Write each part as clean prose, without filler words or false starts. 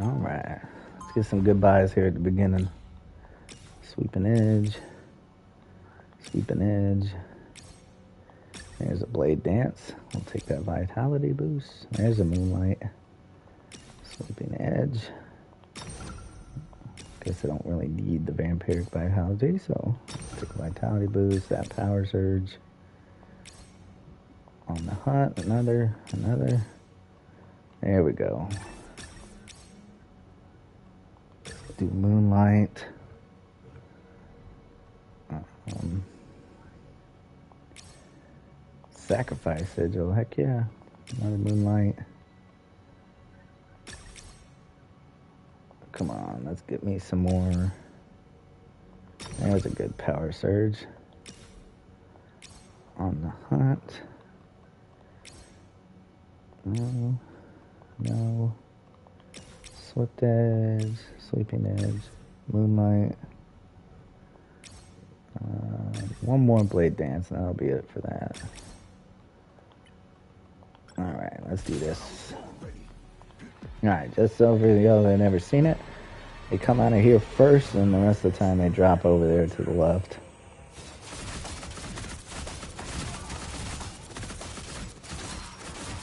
Alright. Let's get some goodbyes here at the beginning. Sweeping edge. Sweeping edge. There's a blade dance. We'll take that vitality boost. There's a moonlight. Sweeping edge. Guess I don't really need the vampiric vitality, so take a vitality boost, that power surge. On the hunt, another. There we go. Do moonlight. Sacrifice sigil, heck yeah. Another moonlight. Come on, let's get me some more. There's a good power surge. On the hunt. No. Swift edge, sleeping edge, moonlight. One more blade dance, and that'll be it for that. Alright, let's do this. Alright, just so for y'all that have never seen it, they come out of here first, and the rest of the time they drop over there to the left.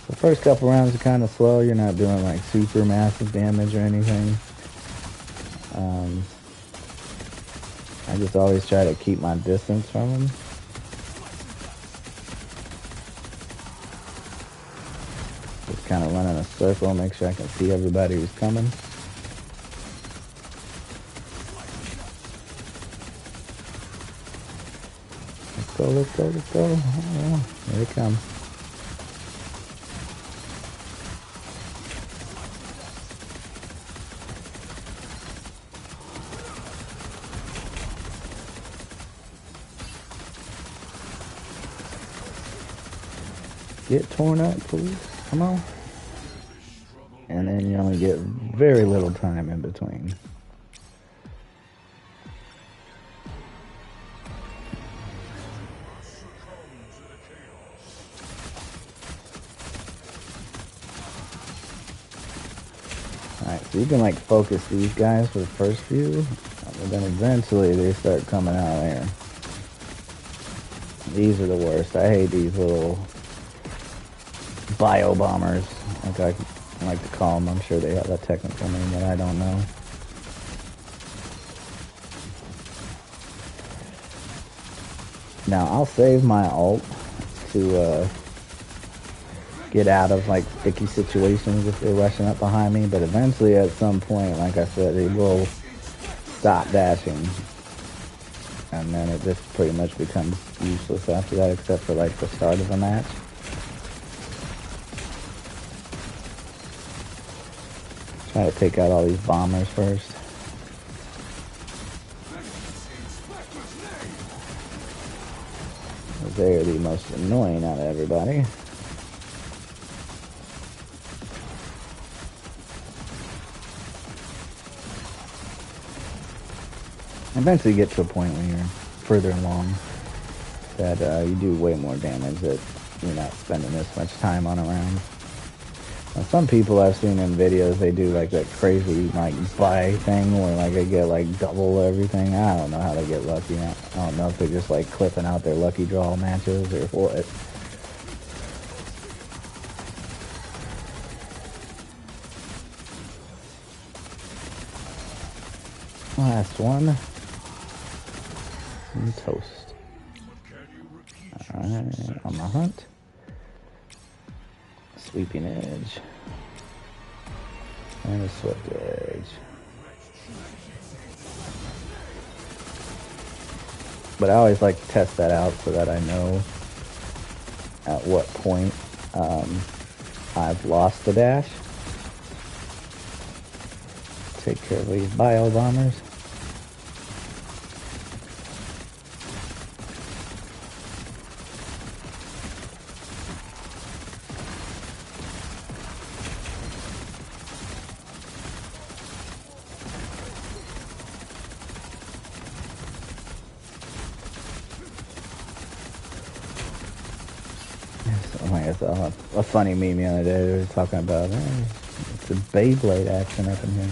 The first couple rounds are kind of slow. You're not doing like super massive damage or anything. I just always try to keep my distance from them. Just kind of run in a circle, make sure I can see everybody who's coming. Let's go, let's go, let's go. Oh, here they come. Get torn up, please. Come on. And then you only get very little time in between. Alright, so you can like focus these guys for the first few, but then eventually they start coming out there. These are the worst. I hate these little bio bombers, like I like to call them. I'm sure they have a technical name that I don't know. Now I'll save my ult to get out of like sticky situations if they're rushing up behind me, but eventually at some point, like I said, they will stop dashing, and then it just pretty much becomes useless after that, except for like the start of the match. Try to take out all these bombers first. They're the most annoying out of everybody. Eventually you get to a point when you're further along that you do way more damage, that you're not spending this much time on a round. Now, some people I've seen in videos, they do like that crazy like buy thing where like they get like double everything. I don't know how they get lucky. I don't know if they're just like clipping out their lucky draw matches or what. Last one. And toast. Alright, on the hunt. Sweeping edge. And a swift edge. But I always like to test that out so that I know at what point I've lost the dash. Take care of these bio bombers. I saw a funny meme the other day. They were talking about of Beyblade action up in here.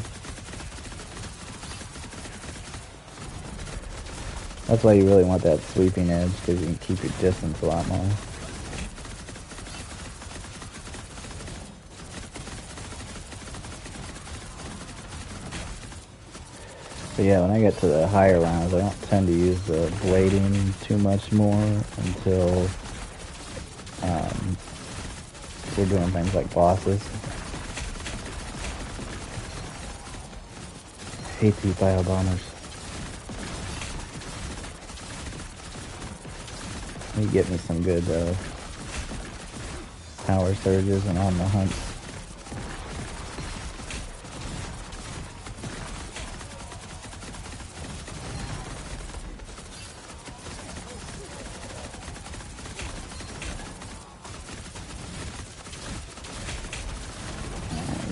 That's why you really want that sweeping edge, because you can keep your distance a lot more. But yeah, when I get to the higher rounds, I don't tend to use the blading too much more until we're doing things like bosses. I hate these bio bombers. You get me some good power surges and on the hunt.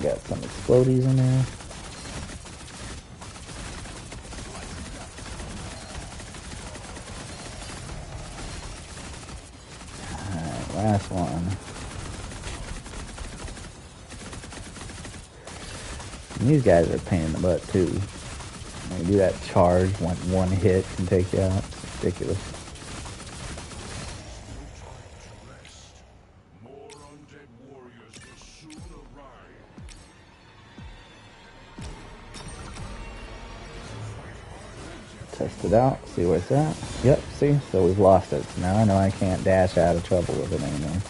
Got some explodies in there. Alright, last one. And these guys are a pain in the butt too. When you do that charge, one hit can take you out. It's ridiculous. Test it out, see where it's at. Yep, see? So we've lost it. So now I know I can't dash out of trouble with it anymore.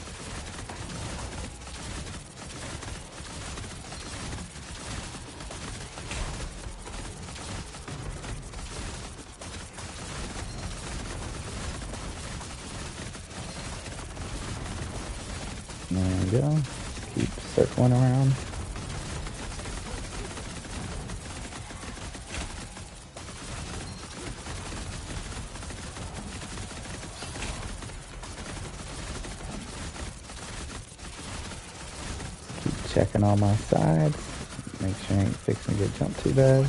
There we go. Keep circling around. Checking all my sides. Make sure I ain't fixing to get jumped too bad.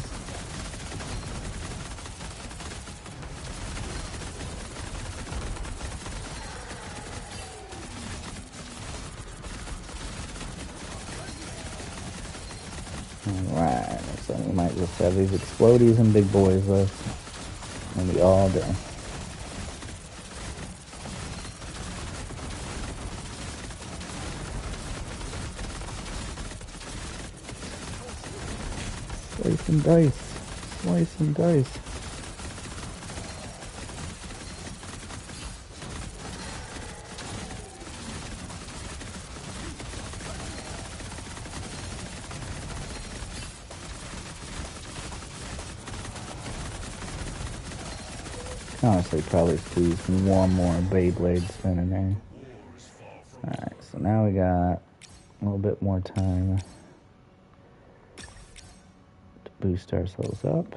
Alright, so we might just have these explodies and big boys left. And be all done. Slice and dice. Slice and dice. Honestly, probably squeeze one more Beyblade spin in there. Alright, so now we got a little bit more time to boost ourselves up.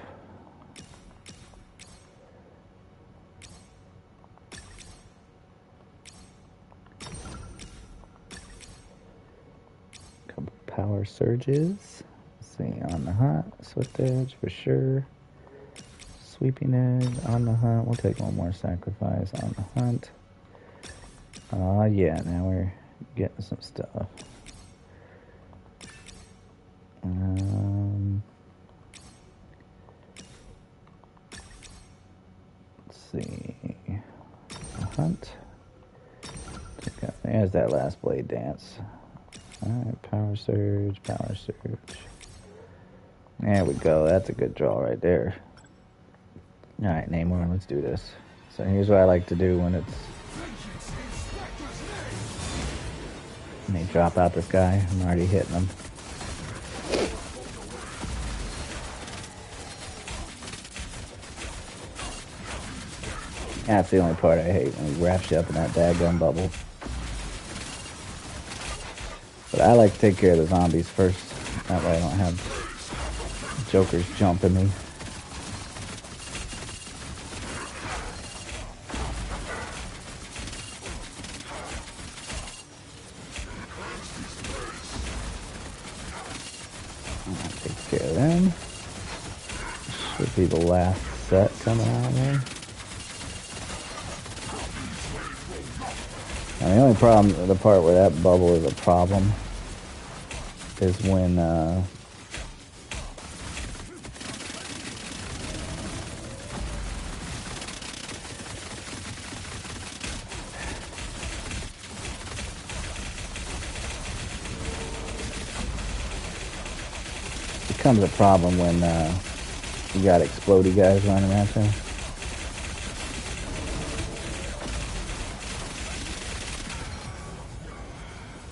Couple power surges. Let's see, on the hot, swift edge for sure. Sweeping edge, on the hunt. We'll take one more sacrifice on the hunt. Yeah, now we're getting some stuff. Let's see. The hunt. There's that last blade dance. Alright, power surge, power surge. There we go. That's a good draw right there. Alright, Namor, let's do this. So here's what I like to do when it's... when they drop out the sky. I'm already hitting them. That's the only part I hate, when he wraps you up in that daggone bubble. But I like to take care of the zombies first. That way I don't have jokers jumping me. Take care of them. Should be the last set coming out there. And the only problem, the part where that bubble is a problem, is when becomes a problem when you got explodey guys running at you.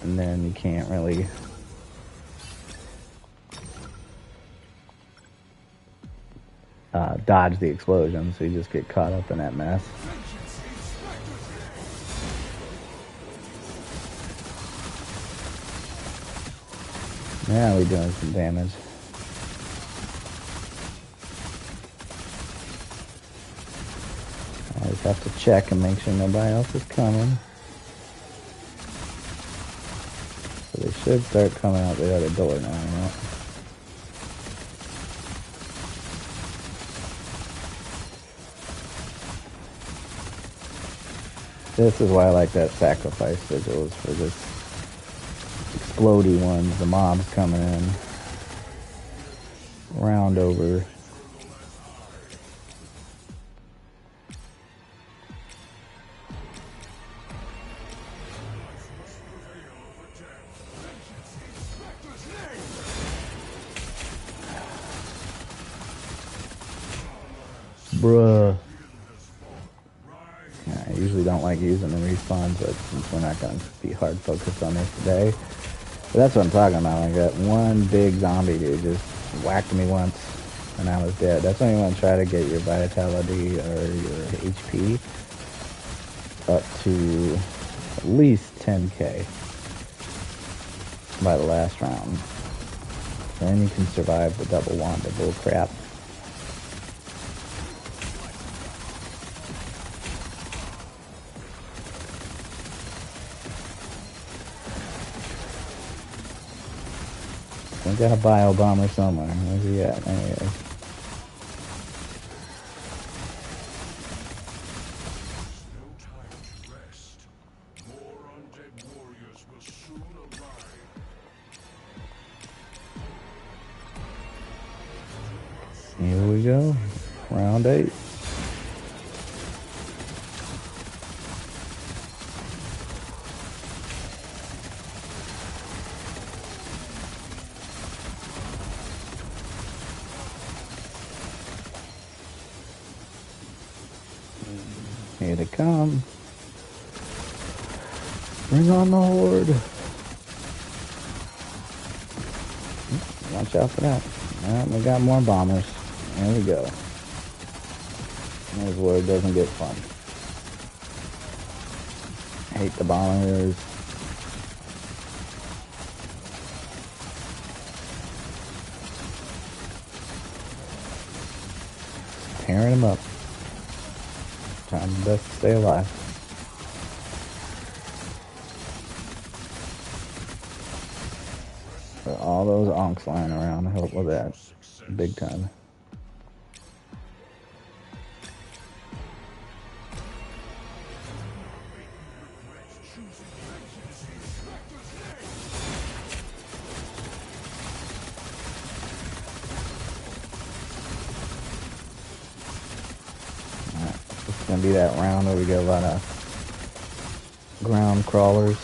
And then you can't really dodge the explosion, so you just get caught up in that mess. Yeah, we're doing some damage. I just have to check and make sure nobody else is coming. So they should start coming out the other door now, you know? This is why I like that sacrifice sigils for this explodey ones, the mobs coming in. Round over. Bruh. I usually don't like using the respawns, but since we're not going to be hard focused on this today. But that's what I'm talking about. Like that one big zombie dude just whacked me once and I was dead. That's when you want to try to get your vitality or your HP up to at least 10k by the last round. Then you can survive the double wanda bull crap. We got a bio bomber somewhere. Where's he at? There he is. Here we go. Round 8. Here they come. Bring on the horde. Watch out for that. Alright, we got more bombers. There we go. There's where it doesn't get fun. Hate the bombers. Tearing them up. Trying my best to stay alive. But all those onks lying around help with that big time. It's gonna be that round where we get a lot of ground crawlers.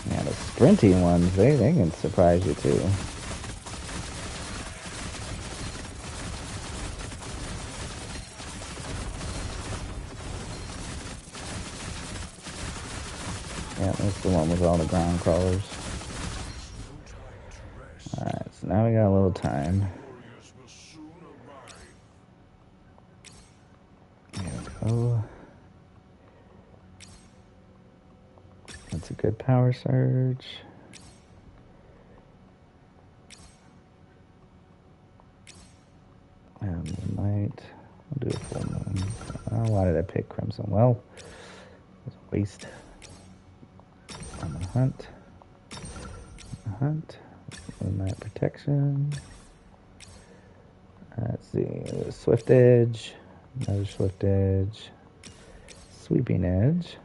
Yeah, the sprinting ones, they can surprise you too. Yeah, that's the one with all the ground crawlers. Alright, so now we got a little time. There we go. That's a good power surge. And Moonlight. I'll do a full moon. Oh, why did I pick Crimson? Well, it was a waste. On the hunt. Moonlight protection. Let's see. Swift Edge. Another Swift Edge. Sweeping Edge.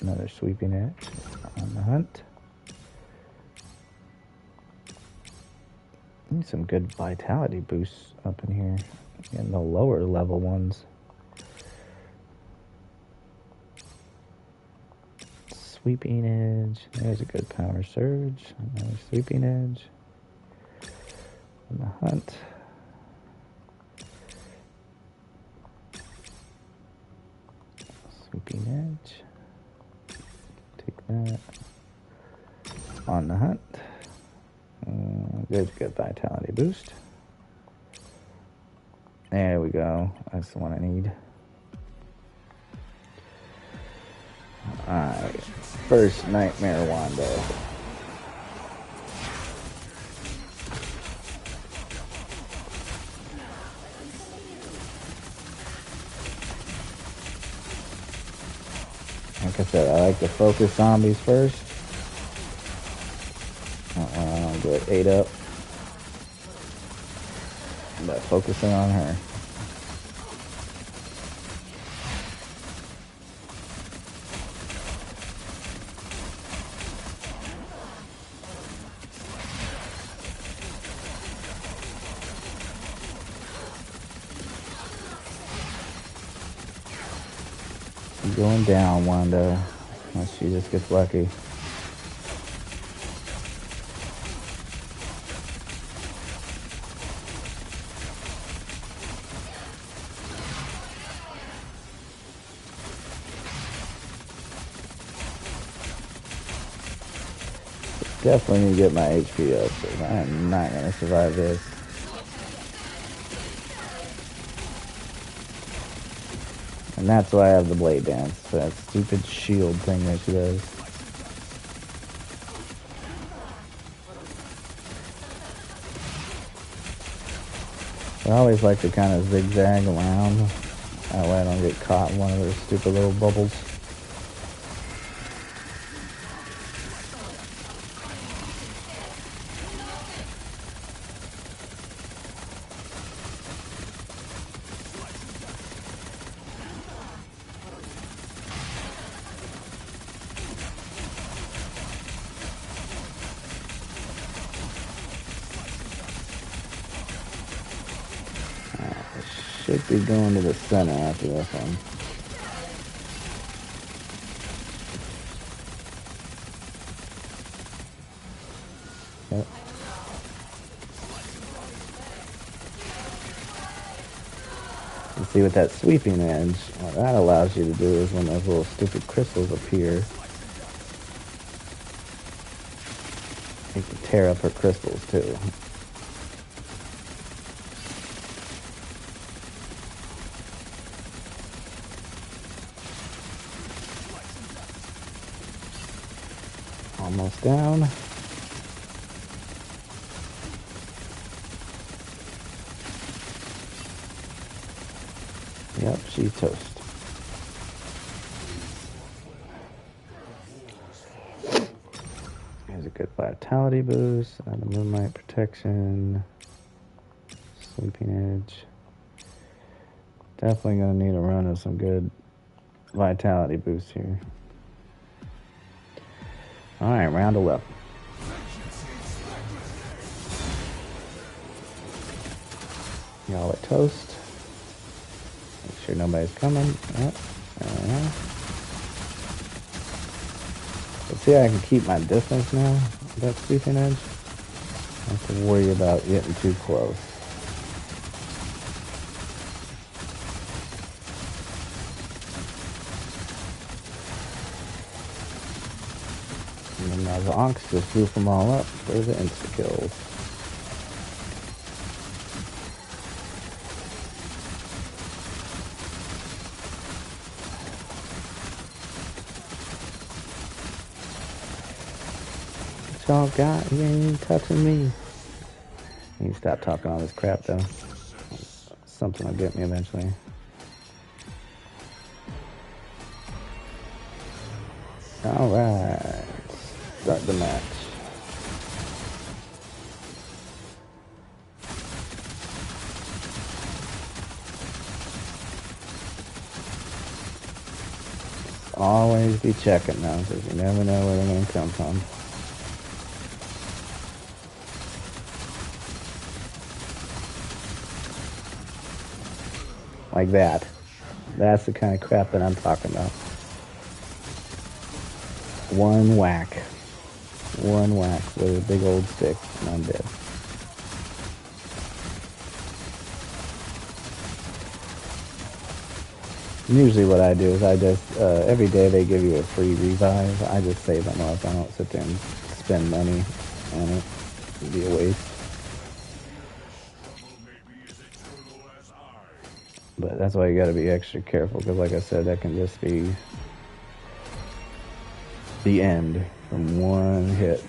Another Sweeping Edge. On the hunt. Need some good vitality boosts up in here. Getting the lower level ones. Sweeping Edge. There's a good power surge. Another Sweeping Edge. On the hunt. Sweeping Edge. Take that. On the hunt. Good vitality boost. There we go. That's the one I need. Alright. First Nightmare Wanda. Like I said, I like to focus zombies first. I don't get ate up. But focusing on her. She's going down, Wanda. Unless she just gets lucky. Definitely need to get my HP up, because I am not going to survive this. And that's why I have the Blade Dance, that stupid shield thing that she does. I always like to kind of zigzag around, that way I don't get caught in one of those stupid little bubbles. Should be going to the center after this one. Yep. You see with that Sweeping Edge, what that allows you to do is when those little stupid crystals appear, you can tear up her crystals too. Almost down. Yep, she's toast. Here's a good vitality boost, and a Moonlight Protection, Sweeping Edge. Definitely gonna need a run of some good vitality boosts here. Alright, round 11. Y'all at toast. Make sure nobody's coming. Yep. Let's see how I can keep my distance now with that Sweeping Edge. I don't have to worry about getting too close. And then now the Zonks just goof them all up for the insta-kills. What y'all got? He ain't even touching me. I need to stop talking all this crap though. Something will get me eventually. Alright. Start the match. Always be checking now, because you never know where they're going to come from. Like that. That's the kind of crap that I'm talking about. One whack. One whack with a big old stick, and I'm dead. Usually what I do is I just, every day they give you a free revive. I just save them up. I don't sit there and spend money on it. It'd be a waste. But that's why you gotta be extra careful, because like I said, that can just be the end from one hit.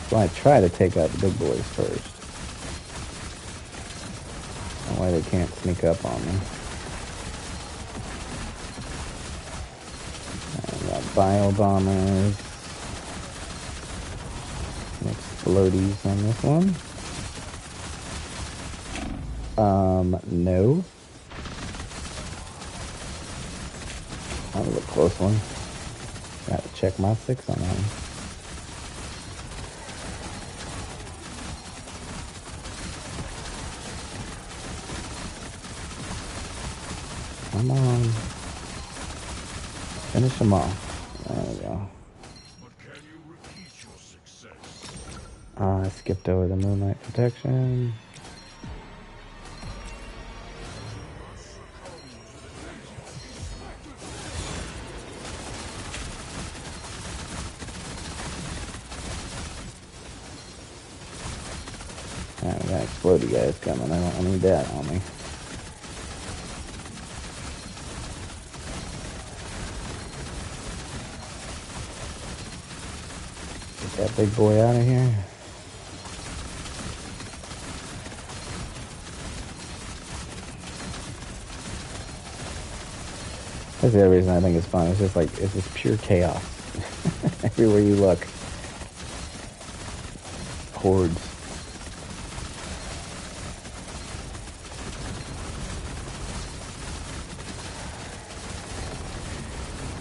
So I try to take out the big boys first. That way they can't sneak up on me. I got bio bombers. Explodies on this one. No. That was a close one. Got to check my 6 on that one. Come on. Finish them off. There we go. I skipped over the Moonlight Protection. Alright, we got explodey guys coming. I need that on me. Get that big boy out of here. That's the other reason I think it's fun. It's just like, it's just pure chaos. Everywhere you look. Hordes.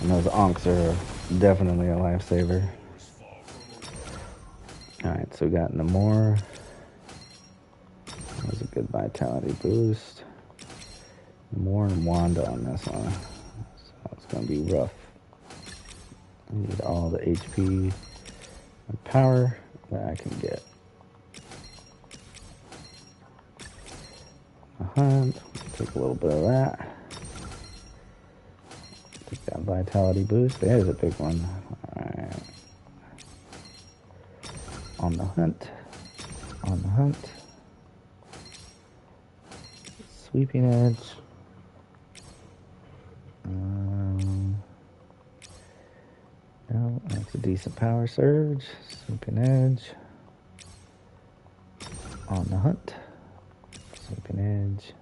And those onks are definitely a lifesaver. Alright, so we got Namor. That was a good vitality boost. Namor and Wanda on this one. So it's going to be rough. I need all the HP and power that I can get. Take a little bit of that. Take that vitality boost. There's a big one. Alright. On the hunt. On the hunt. Sweeping edge. No, that's a decent power surge. Sweeping edge. On the hunt. Sweeping edge.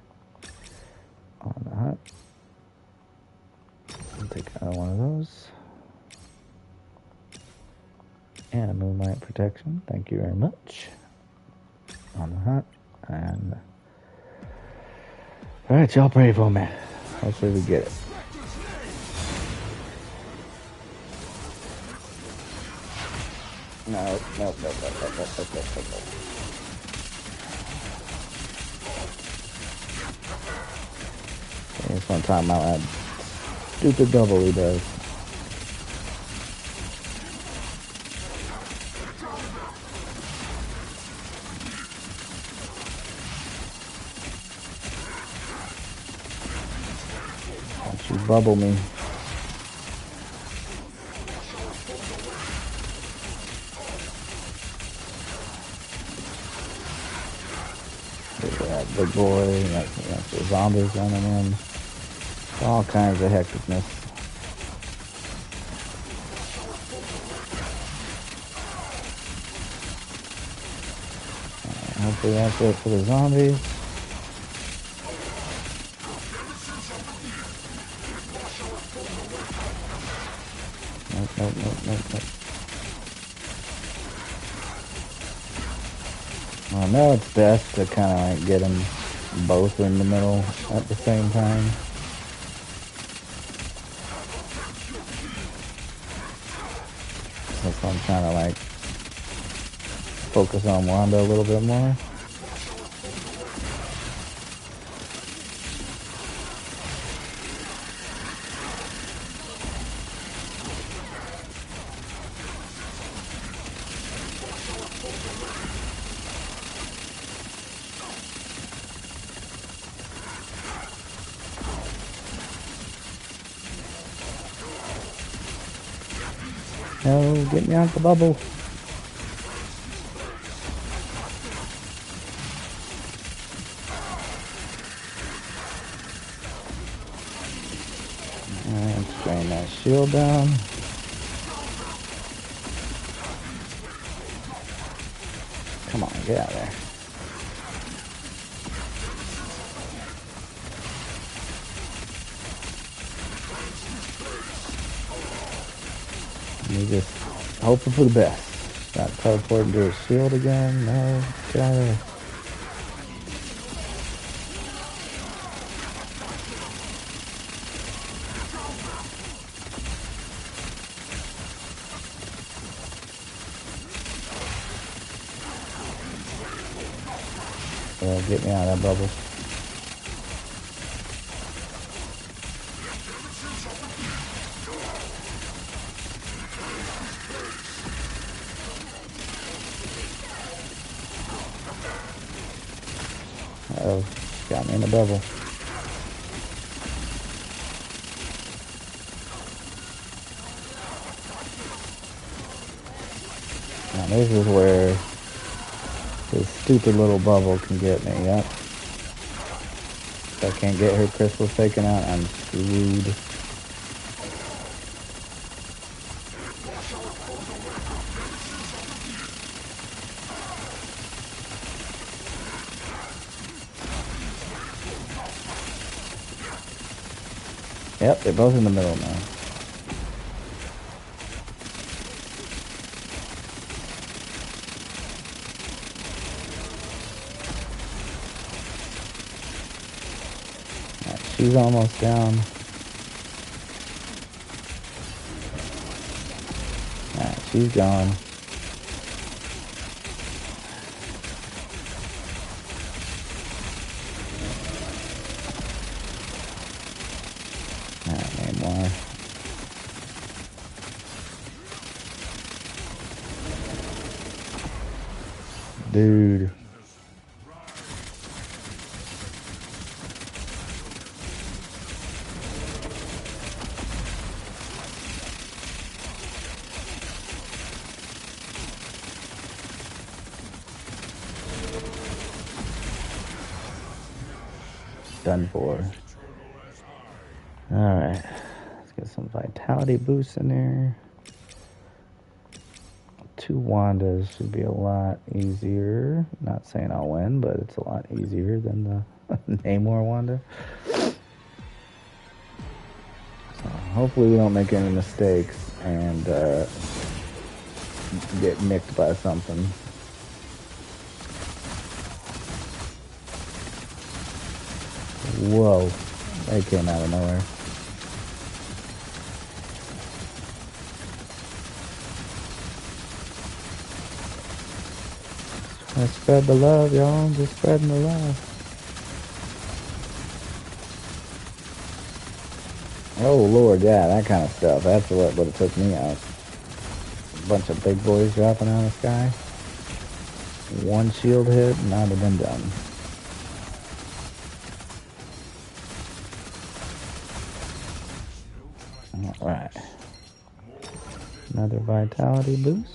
On the hunt. I'll take another one of those. And a Moonlight Protection. Thank you very much. On the hunt. And alright, y'all pray for me. Hopefully we get it. No. This one time out that stupid double he does. Don't you bubble me. Big boy, that's the zombies running in. All kinds of hecticness. Hopefully that's it for the zombies. Nope. I know it's best to kind of like get them both in the middle at the same time. That's why I'm trying to like focus on Wanda a little bit more. No, get me out the bubble. Alright, strain that shield down. Come on, get out of there. You just hoping for the best. Not teleporting to a shield again. No, get out of there. Get me out of that bubble. Uh-oh, got me in the bubble. Now this is where this stupid little bubble can get me, yep. If I can't get her crystals taken out, I'm screwed. Yep, they're both in the middle now. Alright, she's almost down. Alright, she's gone. More. Dude. Done for. Alright. Let's get some vitality boosts in there. 2 Wandas should be a lot easier. Not saying I'll win, but it's a lot easier than the Namor Wanda. So hopefully we don't make any mistakes and get nicked by something. Whoa, they came out of nowhere. Let's spread the love, y'all. Just spreading the love. Oh, Lord, yeah, that kind of stuff. That's what would have took me out. A bunch of big boys dropping out of the sky. 1 shield hit, and I'd have been done. Alright. Another vitality boost.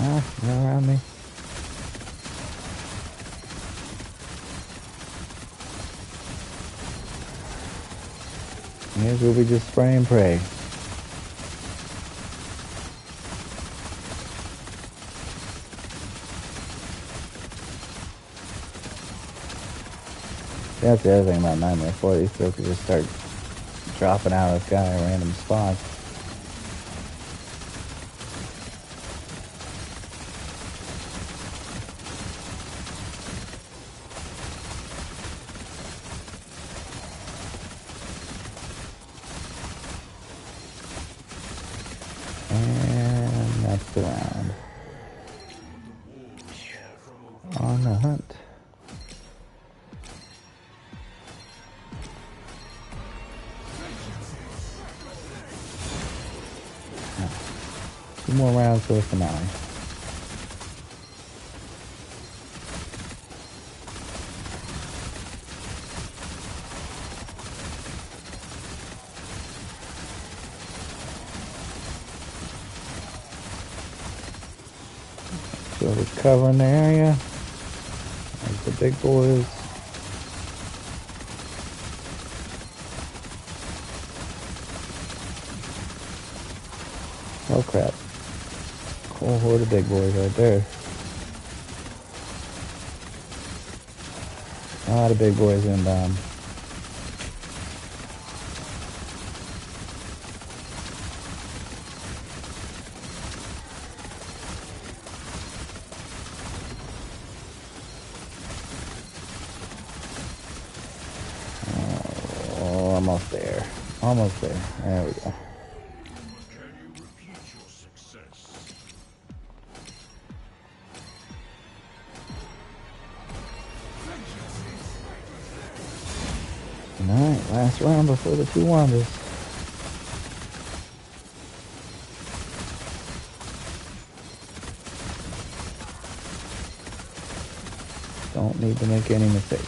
Ah, they're around me. Here's where we just spray and pray. That's the other thing about Nightmare 4. These still could just start dropping out of the sky at random spots. And that's the round. On the hunt. Two more rounds to the finale. So we're covering the area. There's the big boys. Oh crap. Whole horde of big boys right there. A lot of big boys inbound. Oh, almost there. Almost there. There we go. Alright, last round before the two wanders. Don't need to make any mistakes.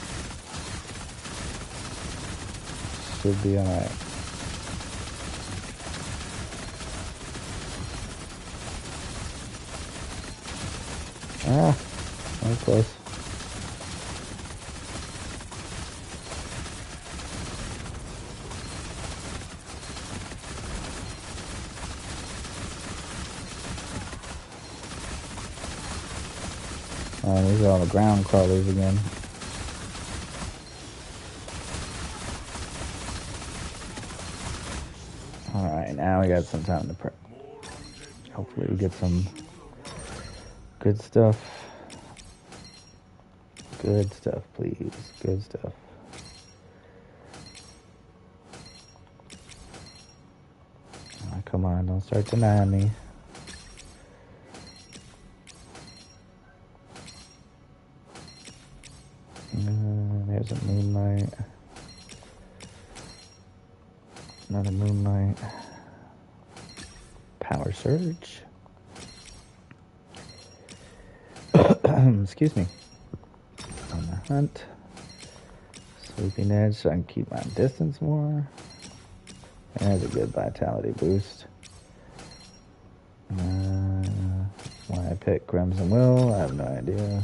Should be alright. Ah, that was close. Oh, these are all the ground crawlers again. Alright, now we got some time to prep. Hopefully we get some good stuff. Good stuff, please. Good stuff. Oh, come on, don't start denying me. There's a moonlight. Another moonlight. Power surge. Excuse me. On the hunt. Sweeping edge so I can keep my distance more. There's a good vitality boost. Why I picked Crimson Will, I have no idea.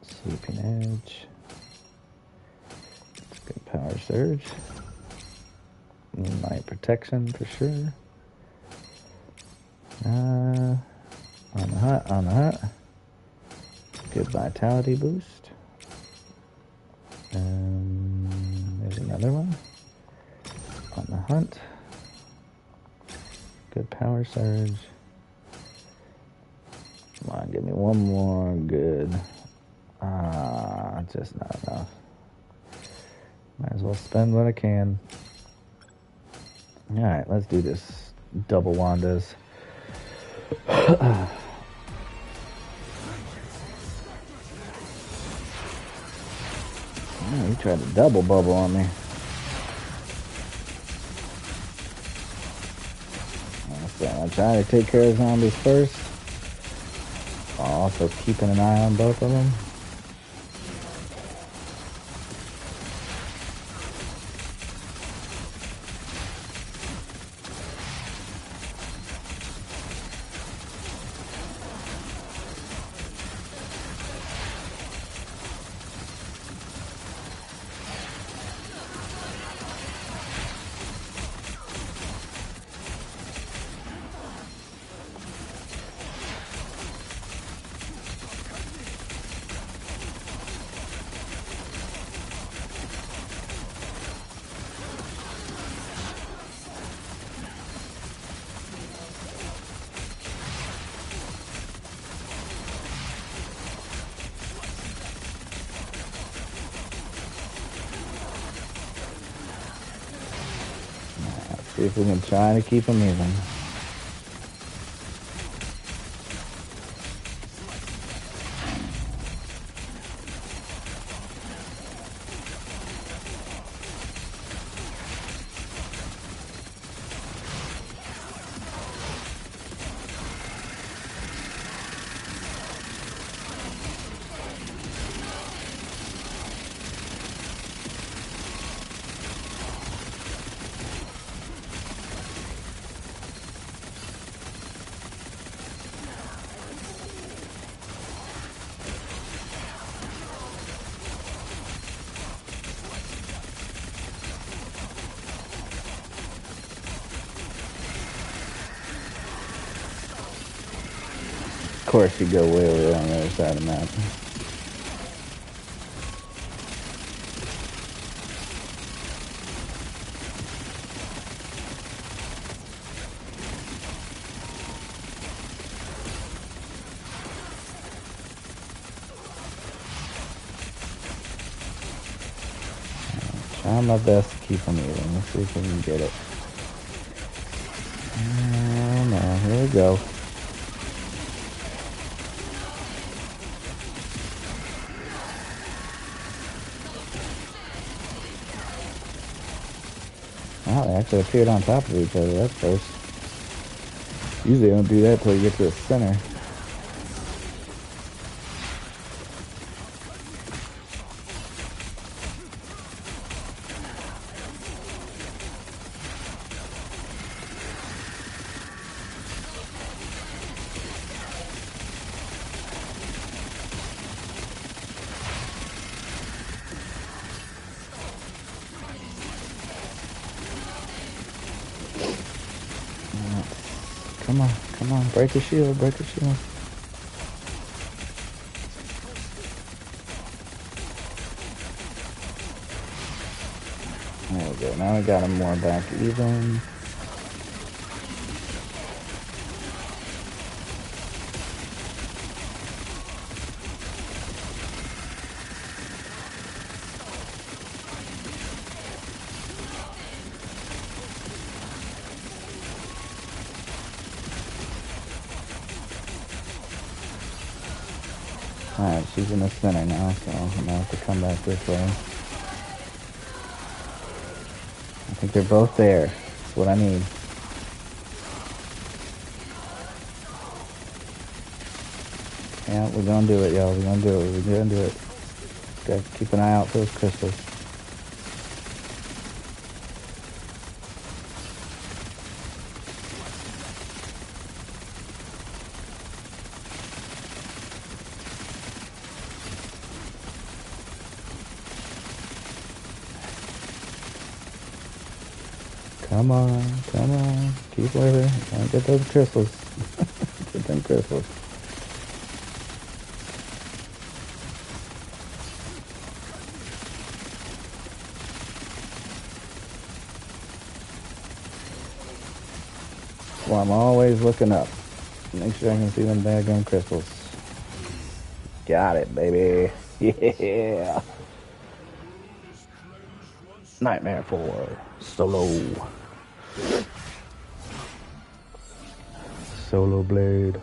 Sweeping edge. It's good power surge. Moonlight protection for sure. On the hut. Good vitality boost. There's another one. On the hunt. Good power surge. Come on, give me one more. Good. Just not enough. Might as well spend what I can. Alright, let's do this. Double Wandas. Oh, he tried to double bubble on me. So I'll try to take care of zombies first. While also keeping an eye on both of them. See if we can try to keep them even. Of course, you go way over on the other side of the map. Trying my best to keep them even. Let's see if we can get it. Oh no, here we go. Wow, they actually appeared on top of each other. That's first. Usually they don't do that till you get to the center. Come on, break the shield, break the shield. There we go, now we got him more back even. Alright, she's in the center now, so I'm gonna have to come back this way. I think they're both there. That's what I need. Yeah, we're gonna do it, y'all. We're gonna do it. We're gonna do it. Gotta keep an eye out for those crystals. Come on, come on. Keep living. Gotta get those crystals. Get them crystals. Well, I'm always looking up. Make sure I can see them daggone crystals. Got it, baby. Yeah. Nightmare 4. Solo. Solo Blade.